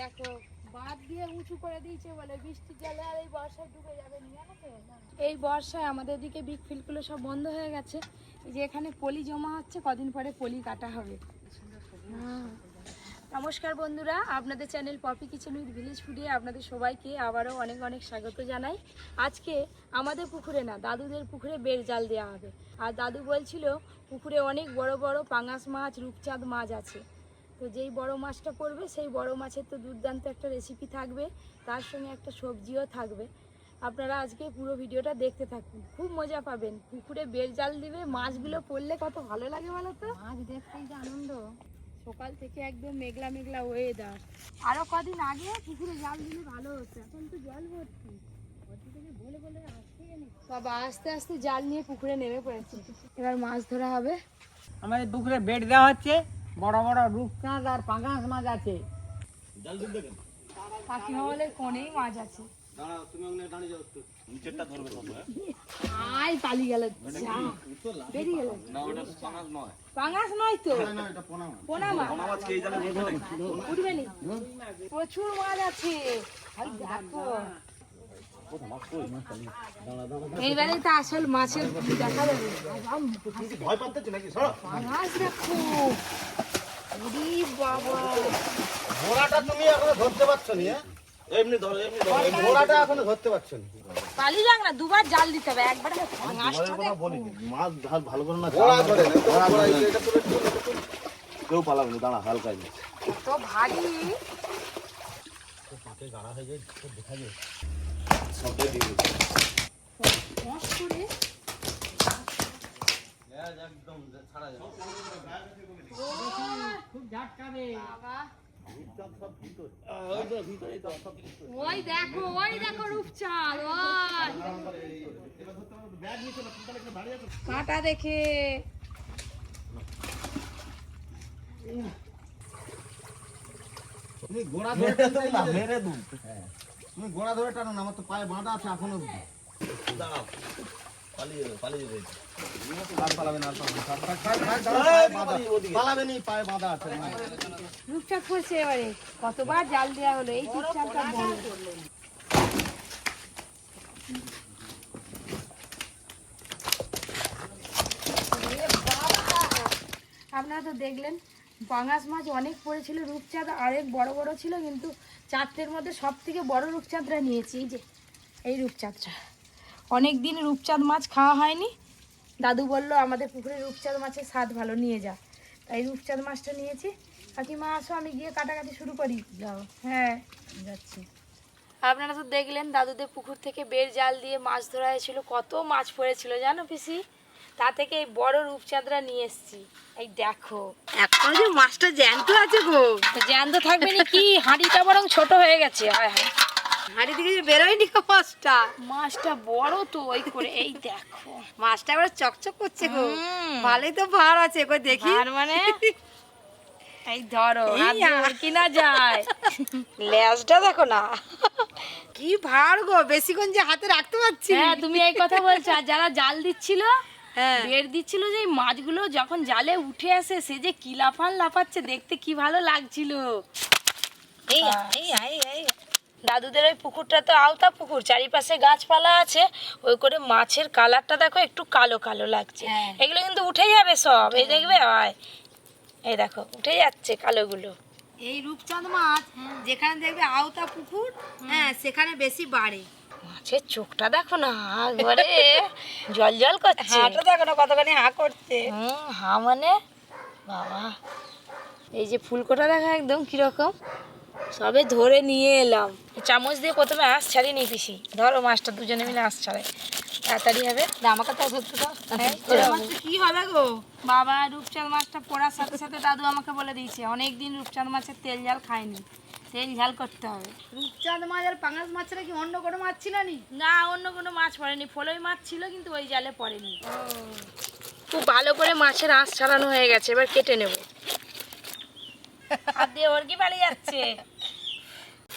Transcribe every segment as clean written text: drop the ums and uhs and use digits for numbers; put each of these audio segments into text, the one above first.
দেখো বাঁধ দিয়ে উঁচু করে দিয়েছে বলে বৃষ্টির জলে আর এই বর্ষায় ডুবে যাবে না, জানো তো? এই বর্ষায় আমাদের দিকে বিগ ফিল্ডগুলো সব বন্ধ হয়ে গেছে। এই যে এখানে পলি জমা হচ্ছে, কদিন পরে পলি কাটা হবে। নমস্কার বন্ধুরা, আপনাদের channel Poppy kitchen with village ফুডে আপনাদের সবাইকে আবারও অনেক অনেক স্বাগত জানাই। আজকে আমাদের পুকুরে না, দাদুদের পুকুরে বের জাল দেওয়া হবে। আর দাদু বলছিল পুকুরে অনেক বড় বড় পাঙাশ মাছ, রূপচাঁদ মাছ আছে। তো যেই বড় মাছটা পড়বে সেই বড় মাছের তো দুর্দান্ত একটা রেসিপি থাকবে, তার সঙ্গে একটা সবজিও থাকবে। আপনারা আজকে পুরো ভিডিওটা দেখতে থাকুন, খুব মজা পাবেন। পুকুরে বের জাল দিবে, মাছগুলো পড়লে কত ভালো লাগে বলো তো? মাছ দেখতেই যে আনন্দ। সকাল থেকে একদম মেঘলা মেঘলা ওয়েদার। আরো কদিন আগে পুকুরে জাল দিলে ভালো হতো, এখন তো জল ভর্তি। বাবা আস্তে আস্তে জাল নিয়ে পুকুরে নেমে পড়েছে, এবার মাছ ধরা হবে। আমাদের পুকুরে বেড দেওয়া হচ্ছে, বড় বড় রূপচাঁদ আর পাঙাশ মাছ আছে। কাকিমা বলে কোনেই মাছ আছে। আয় পালি গেল, বেরিয়ে গেল। পাঙাশ নয় তো, পোনা মাছ। উঠবে নি, প্রচুর মাছ আছে। দেখো এইবারে তো আসল মাছের দেখা যাবে। পাঙাশ দেখো, বাবা ঘোড়াটা তুমি এখনো ধরতে পারছো না। এমনি ধরো, এমনি ধরো, ঘোড়াটা এখনো ধরতে পারছো না। পালি যাক না, দুবার জাল দিতে হবে, একবার মাছ ভালো করে না, ঘোড়া ধরে না, ঘোড়া এটা করে কেউ পালাবে না। দাঁড়া, হালকা তো ভারী পাতে গাড়া হয়ে যায়, দেখা যায় সবটাই দিয়ে দিই একদম ছাড়া যাবে, খুব ঝাটকাবে। ওই দেখো, ওই দেখো রূপচাঁদ, কাঁটা দেখে। তুমি গোড়া ধরে টানো না, মেরে দুম। তুমি গোড়া ধরে টানো না, আমার তো পায়ে বাঁধা আছে এখনো। দাঁড়াও, পালিয়ে যাবে। রূপচাঁদ পড়ছে এবারে, কতবার জাল দেওয়া হলো, এই রূপচাঁদটা বড়। আপনারা তো দেখলেন পাঙাশ মাছ অনেক পড়েছিল, রূপচাঁদ অনেক বড় বড় ছিল, কিন্তু চারটের মধ্যে সব থেকে বড় রূপচাঁদটা নিয়েছি। এই যে এই রূপচাঁদটা, অনেক দিন রূপচাঁদ মাছ খাওয়া হয়নি। দাদু বললো আমাদের পুকুরে রূপচাঁদ মাছের স্বাদ ভালো, নিয়ে যা। তাই রূপচাঁদ মাছটা নিয়েছি। কাকিমা আসো, আমি গিয়ে কাটাকাটি শুরু করি। যাও। হ্যাঁ যাচ্ছি। আপনারা তো দেখলেন দাদুদের পুকুর থেকে বের জাল দিয়ে মাছ ধরা হয়েছিল, কত মাছ পড়েছিল জানো পিসি? তা থেকে এই বড় রূপচাঁদরা নিয়ে এসেছি। এই দেখো এখন যে মাছটা জ্যান্ত আছে গো। জ্যান্ত থাকবে না কি, হাঁড়িটা বরং ছোট হয়ে গেছে। হাঁড়ি থেকে যে বেরোয়নি মাছটা, মাছটা বড় তো ওই করে। এই দেখো মাছটা এবার চকচক করছে গো, ভালোই তো ভার আছে গো। দেখি আর মানে এই ধরো কিনা যায়, লেজটা দেখো না কি ভার গো, বেশিক্ষণ যে হাতে রাখতে পারছি। হ্যাঁ তুমি এই কথা বলছো। আর যারা জাল দিচ্ছিল, বের দিচ্ছিল, যে মাছগুলো যখন জালে উঠে আসে, সে যে কি লাফান লাফাচ্ছে, দেখতে কি ভালো লাগছিল। দাদুদের ওই পুকুরটা তো আওতা পুকুর, চারিপাশে গাছপালা আছে, ওই করে মাছের কালারটা দেখো একটু কালো কালো লাগছে। এগুলো কিন্তু উঠে যাবে সব, এই দেখবে হয়, এই দেখো উঠে যাচ্ছে কালোগুলো। এই রূপচাঁদ মাছ যেখানে দেখবে আওতা পুকুর, হ্যাঁ সেখানে বেশি বাড়ে। মাছের চোখটা দেখো না, একবারে জল জল করছে। হাঁটা দেখো না কতখানি হা করছে। হা মানে বাবা, এই যে ফুলকোটা দেখা একদম কিরকম, সবে ধরে নিয়ে এলাম। চামচ দিয়ে প্রথমে আঁশ ছাড়িয়ে নিই পিসি। ধরো মাছটা, দুজনে মিলে আঁশ ছাড়াই, তাড়াতাড়ি হবে। আমাকে তো ধরতে দাও। কি হবে গো বাবা, রূপচাঁদ মাছটা পড়ার সাথে সাথে দাদু আমাকে বলে দিয়েছে অনেকদিন রূপচাঁদ মাছের তেল ঝাল খায়নি, তেল ঝাল করতে হবে। রূপচাঁদ মাছ আর পাঙাশ মাছ ছাড়া কি অন্য কোনো মাছ ছিল নি? না, অন্য কোনো মাছ পড়েনি, ফলই মাছ ছিল কিন্তু ওই জালে পড়েনি। খুব ভালো করে মাছের আঁশ ছাড়ানো হয়ে গেছে, এবার কেটে নেব। আর দিয়ে ওর কি পালিয়ে যাচ্ছে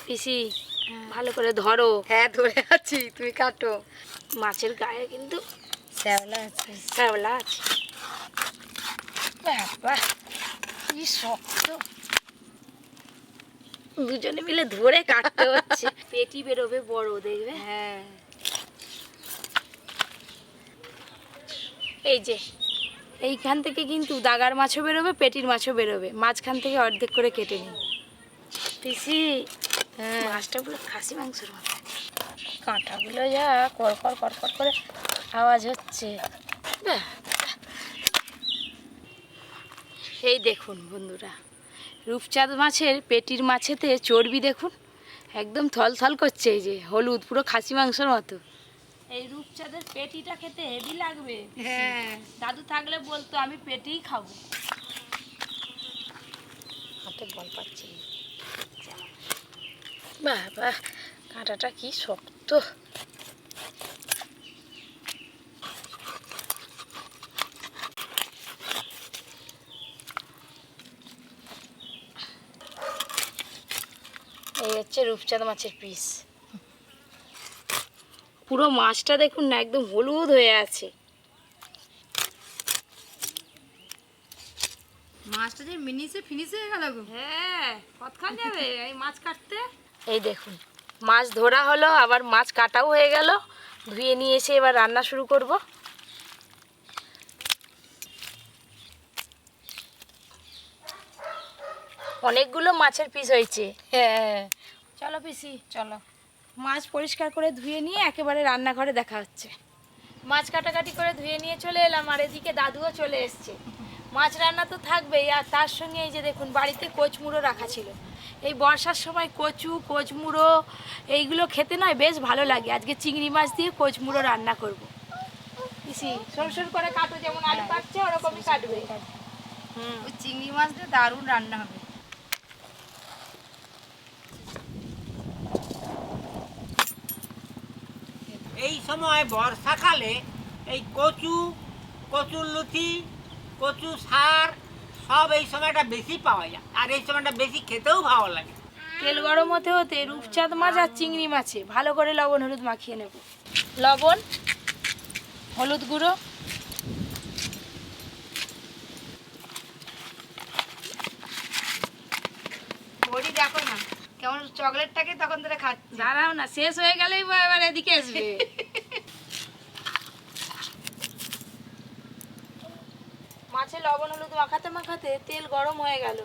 পিসি, ভালো করে ধরো। হ্যাঁ ধরে আছি, তুমি কাটো। মাছের গায়ে কিন্তু শ্যাওলা আছে, শ্যাওলা আছে। বাবা কি শক্ত। দুজনে মিলে ধরে কাটতে হচ্ছে। পেটি বেরোবে বড়, দেখবে। হ্যাঁ, এই যে এইখান থেকে কিন্তু দাগার মাছও বেরোবে, পেটির মাছও বেরোবে। মাঝখান থেকে অর্ধেক করে কেটে নিই। পিসি, মাছটা পুরো খাসি মাংসের মতো। কাঁটাগুলো যা কড়কড় কড়কড় করে আওয়াজ হচ্ছে। বাহ! এই দেখুন বন্ধুরা, রূপচাঁদ মাছের পেটির মাছেতে চর্বি দেখুন, একদম থলথল করছে। এই যে হলুদ, পুরো খাসি মাংসের মতো। এই রূপচাঁদের পেটিটা খেতে হেভি লাগবে। হ্যাঁ, দাদু থাকলে বলতো আমি পেটিই খাবো। হাতে বল পাচ্ছি। বাহ বাহ, কাঁটাটা কি শক্ত। এই হচ্ছে রূপচাঁদ মাছের পিস। পুরো মাছটা দেখুন না, একদম হলুদ হয়ে আছে। মাছটা যে ফিনিশ হয়ে গেল গো। হ্যাঁ, কতক্ষণ যাবে এই মাছ কাটতে? এই দেখুন, মাছ ধরা হলো, আবার মাছ কাটাও হয়ে গেল। ধুয়ে নিয়ে এসে এবার রান্না শুরু করব। অনেকগুলো মাছের পিস হয়েছে। হ্যাঁ, চলো পিসি, চলো। মাছ পরিষ্কার করে ধুয়ে নিয়ে একেবারে রান্নাঘরে দেখা হচ্ছে। মাছ কাটাকাটি করে ধুয়ে নিয়ে চলে এলাম, আর এদিকে দাদুও চলে এসছে। মাছ রান্না তো থাকবেই, আর তার সঙ্গে এই যে দেখুন বাড়িতে কোচমুড়ো রাখা ছিল। এই বর্ষার সময় কচু, কোচমুড়ো এইগুলো খেতে নয় বেশ ভালো লাগে। আজকে চিংড়ি মাছ দিয়ে কোচমুড়ো রান্না করব। পিসি সরু সরু করে কাটো, যেমন আলু কাটছে ওরকমই কাটবে। ওই চিংড়ি মাছটা দারুণ রান্না হবে। এই সময় বর্ষাকালে এই কচু, কচুর লুচি, কচু সার সব এই সময়টা বেশি পাওয়া যায়, আর এই সময়টা বেশি খেতেও ভালো লাগে। তেল গরম হতে হতে রূপচাঁদ মাছ আর চিংড়ি মাছে ভালো করে লবণ হলুদ মাখিয়ে নেব। লবণ, হলুদ গুঁড়ো, বড়ি দেখো না কেমন চকলেটটাকে তখন ধরে খাচ্ছে। দাঁড়াও না, শেষ হয়ে গেলেই এবার এদিকে আসবে। মাছে লবণ হলুদ মাখাতে মাখাতে তেল গরম হয়ে গেল।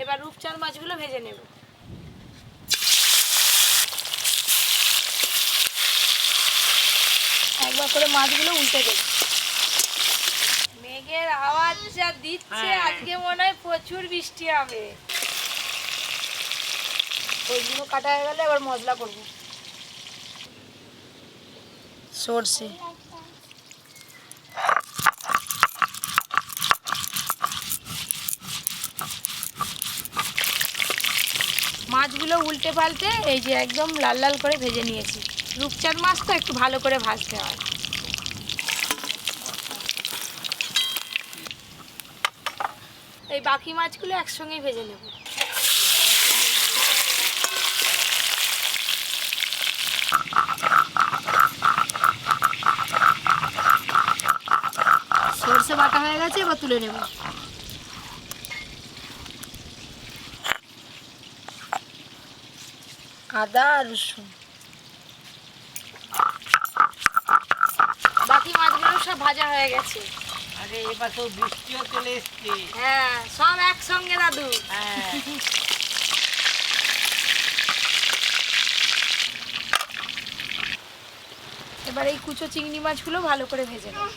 এবার রূপচাঁদ মাছগুলো ভেজে নেব। একবার করে মাছগুলো উল্টে দেব। মেঘের আওয়াজ যা দিচ্ছে, আজকে মনে হয় প্রচুর বৃষ্টি হবে। ওইগুলো কাটা হয়ে গেলে এবার মশলা করব। সরষে, মাছগুলো উল্টে পাল্টে এই যে একদম লাল লাল করে ভেজে নিয়েছি। রূপচাঁদ মাছ তো একটু ভালো করে ভাজতে হয়। এই বাকি মাছগুলো একসঙ্গেই ভেজে নেব। সরষে বাটা হয়ে গেছে, এবার তুলে নেব। আদা আর রসুন, বাকি মাছগুলো সব ভাজা হয়ে গেছে। আরে এবার তো বৃষ্টিও চলে এসছে। হ্যাঁ, সব একসঙ্গে দাদু। হ্যাঁ, এবার এই কুচো চিংড়ি মাছগুলো ভালো করে ভেজে নেব।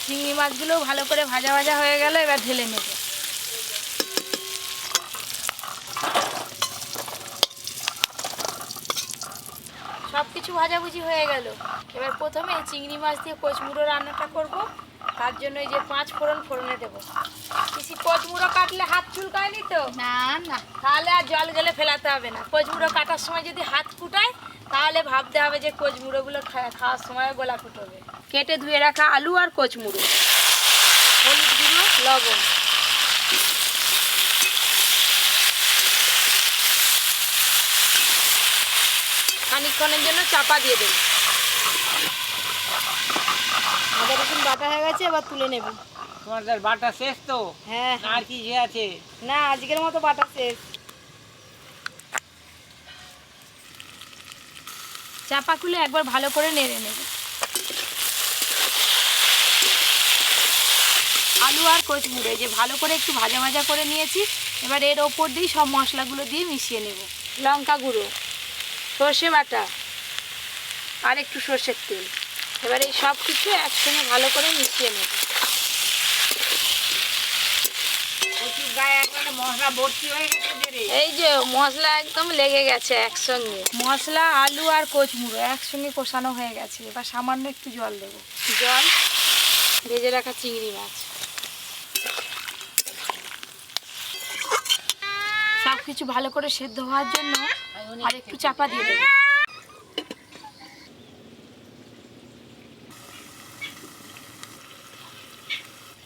চিংড়ি মাছগুলো ভালো করে ভাজা ভাজা হয়ে গেল, এবার ঢেলে নেব। সব কিছু ভাজাভুজি হয়ে গেল। এবার প্রথমে চিংড়ি মাছ দিয়ে কোচমুড়ো রান্নাটা করব। তার জন্য এই যে 5 ফোড়ন ফোড়নে দেবো। কিছু কোচমুড়ো কাটলে হাত চুলকায়নি তো? না না, তাহলে আর জল গেলে ফেলাতে হবে না। কোচমুড়ো কাটার সময় যদি হাত ফুটায় তাহলে ভাবতে হবে যে কোচমুড়োগুলো খাওয়ার সময় গলা ফুটবে। কেটে ধুয়ে রাখা আলু আর কোচমুড়ো, হলুদ গুঁড়ো, লবণ, খানিকক্ষণের জন্য চাপা দিয়ে দেব। বাটা হয়ে গেছে, এবার তুলে নেব। তোমাদের বাটা শেষ তো? হ্যাঁ না আর কি যে আছে? না, আজকের মতো বাটা শেষ। চাপা খুলে একবার ভালো করে নেড়ে নেব। আলু আর কোচমুড়ো এই যে ভালো করে একটু ভাজা ভাজা করে নিয়েছি। এবার এর ওপর দিয়ে সব মশলাগুলো দিয়ে মিশিয়ে নেব। লঙ্কা গুঁড়ো, সর্ষে বাটা আর একটু সর্ষের তেল। এবার এই সব কিছু একসঙ্গে ভালো করে মিশিয়ে নেব। কচুর গায়ে একবারে মশলা ভর্তি হয়ে গেছে যে রে। এই যে মশলা একদম লেগে গেছে একসঙ্গে, মশলা আলু আর কোচমুড়ো একসঙ্গে কষানো হয়ে গেছে। এবার সামান্য একটু জল দেব। জল, ভেজে রাখা চিংড়ি মাছ, সব কিছু ভালো করে সেদ্ধ হওয়ার জন্য আর একটু চাপা দিয়ে দেবো।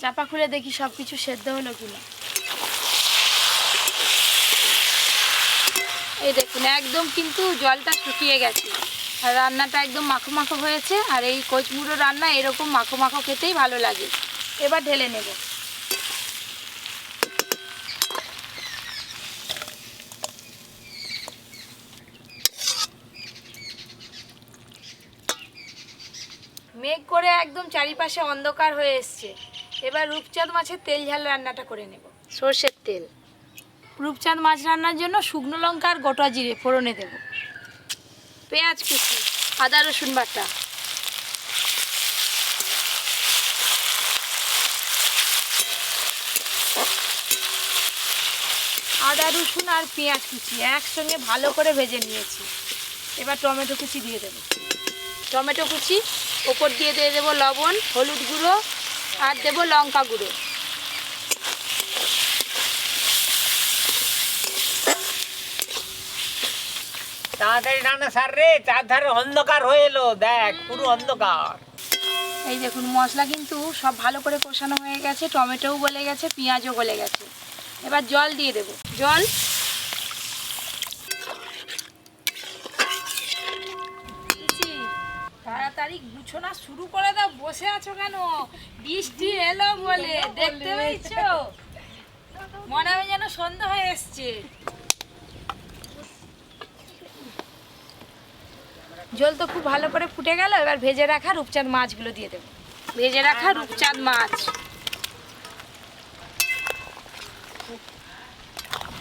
চাপা খুলে দেখি সব কিছু সেদ্ধ হলো কিনা। এই দেখুন একদম কিন্তু জলটা শুকিয়ে গেছে আর রান্নাটা একদম মাখো মাখো হয়েছে। আর এই কোচমুড়ো রান্না এরকম মাখো মাখো খেতেই ভালো লাগে। এবার ঢেলে নেব। মেঘ করে একদম চারিপাশে অন্ধকার হয়ে এসছে। এবার রূপচাঁদ মাছের তেল ঝাল রান্নাটা করে নেব। সর্ষের তেল, রূপচাঁদ মাছ রান্নার জন্য শুকনো লঙ্কা আর গোটা জিরে ফোড়নে দেব। পেঁয়াজ কুচি, আদা রসুন বাটা, আদা রসুন আর পেঁয়াজ কুচি একসঙ্গে ভালো করে ভেজে নিয়েছি। এবার টমেটো কুচি দিয়ে দেব। টমেটো কুচি ওপর দিয়ে দেবো লবণ, হলুদ গুঁড়ো আর দেবো লঙ্কা গুঁড়ো। তাড়াতাড়ি রান্না সার রে, চারধারে অন্ধকার হয়ে এলো, দেখ পুরো অন্ধকার। এই দেখুন মশলা কিন্তু সব ভালো করে কষানো হয়ে গেছে, টমেটোও গলে গেছে, পেঁয়াজও গলে গেছে। এবার জল দিয়ে দেব। জল, তাড়াতাড়ি গুছোনা শুরু করে দাও, বসে আছো কেন? বৃষ্টি এলো বলে দেখতে পেয়েছো? মনে হয় যেন সন্ধ্যা হয়ে এসছে। জল তো খুব ভালো করে ফুটে গেল। এবার ভেজে রাখা রূপচাঁদ মাছগুলো দিয়ে দেবো। ভেজে রাখা রূপচাঁদ মাছ,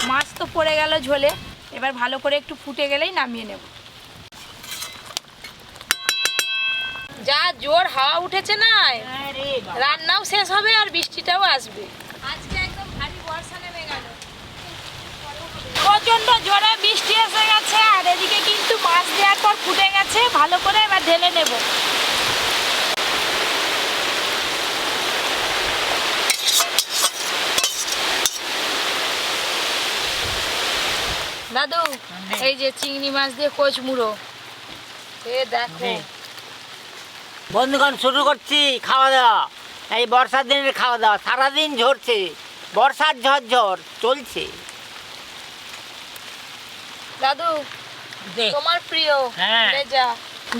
মাছ তো পড়ে গেল ঝোলে। এবার ভালো করে একটু ফুটে গেলেই নামিয়ে নেব। যা জোর হাওয়া উঠেছে না, রান্নাও শেষ হবে আর বৃষ্টিটাও আসবে। আজকে একদম ভারী বর্ষা নেমে গেল, প্রচন্ড জোরে বৃষ্টি এসে গেছে। আর এদিকে কিন্তু মাছ দেওয়ার পর ফুটে গেছে ভালো করে। এবার ঢেলে নেব। দাদু এই যে চিংড়ি মাছ দিয়ে কোচমুড়ো, এ দেখো। বন্ধুগণ শুরু করছি খাওয়া দাওয়া। এই বর্ষার দিনের খাওয়া দাওয়া, সারাদিন ঝরছে, বর্ষার ঝড় চলছে। দাদু দেখ, তোমার প্রিয় হ্যাঁ। লেজা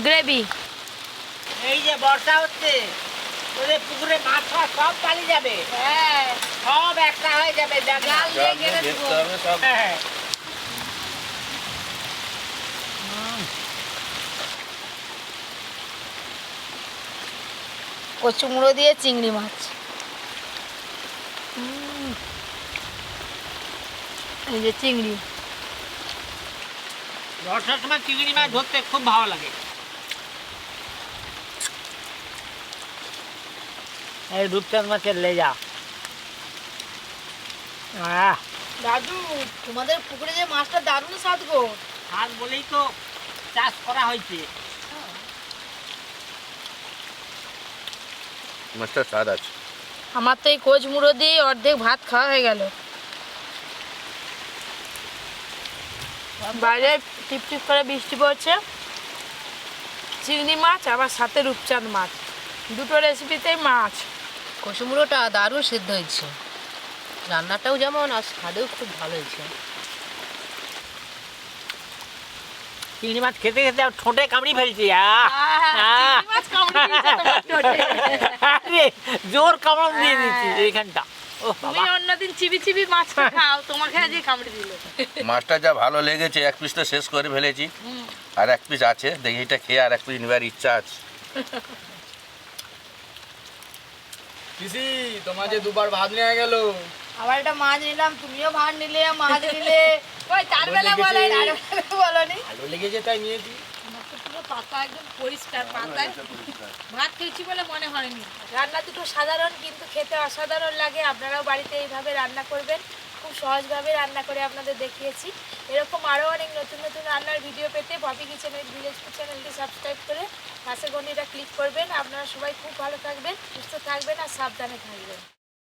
গ্রেভি। এই যে বর্ষা হচ্ছে, তোদের পুকুরে মাছ ফাছ সব পালিয়ে যাবে, হ্যাঁ, সব একটা হয়ে যাবে। জাল দিয়ে গেড়ে দেবো। হ্যাঁ। কচুমুড়ো দিয়ে চিংড়ি মাছ। এই যে চিংড়ি, বর্ষার সময় চিংড়ি মাছ ধরতে খুব ভালো লাগে। এই রূপচাঁদ মাছের লেজা। দাদু তোমাদের পুকুরে যে মাছটা দারুণ স্বাদ গো। শাক বলেই তো চাষ করা হয়েছে। মাছটা স্বাদ আছে। আমার তো এই কোচমুড়ো দিয়ে অর্ধেক ভাত খাওয়া হয়ে গেল। বাইরে টিপ টিপ করে বৃষ্টি পড়ছে। চিংড়ি মাছ আবার সাথে রূপচাঁদ মাছ, দুটো রেসিপিতেই মাছ। কচুমুড়োটা দারুণ সিদ্ধ হয়েছে, রান্নাটাও যেমন আর স্বাদেও খুব ভালো হয়েছে। চিংড়ি মাছ খেতে খেতে ঠোঁটে কামড়ি ফেলছি। চিংড়ি মাছ কামড়ে দিয়েছে তোমার আরে জোর কামড় দিয়ে দিচ্ছি এইখানটা ও তুমি বাবা অন্যদিন চিবি চিবি মাছটা খাও, তোমাকে আজকে কামড়ে দিল। মাছটা যা ভালো লেগেছে, এক পিস তো শেষ করে ফেলেছি, আর এক পিস আছে, দেখি এটা খেয়ে আর এক পিস নেবার ইচ্ছা আছে। পিসি তোমার যে দুবার ভাত নিয়ে গেল, আবার একটা মাছ নিলাম, তুমিও ভাত নিলে, মাছ নিলে। ওই চার বেলা বলে, বলনি। ভালো লেগেছে তাই নিয়েছি। আমার তো পুরো পাতা একদম পরিষ্কার, পাতায় ভাত খেয়েছি বলে মনে হয়নি। রান্না দুটো সাধারণ কিন্তু খেতে অসাধারণ লাগে। আপনারাও বাড়িতে এইভাবে রান্না করবেন, খুব সহজভাবে রান্না করে আপনাদের দেখিয়েছি। এরকম আরও অনেক নতুন নতুন রান্নার ভিডিও পেতে Popy kitchen with village food চ্যানেলটি সাবস্ক্রাইব করে পাশের ঘন্টিটা ক্লিক করবেন। আপনারা সবাই খুব ভালো থাকবেন, সুস্থ থাকবেন আর সাবধানে থাকবেন।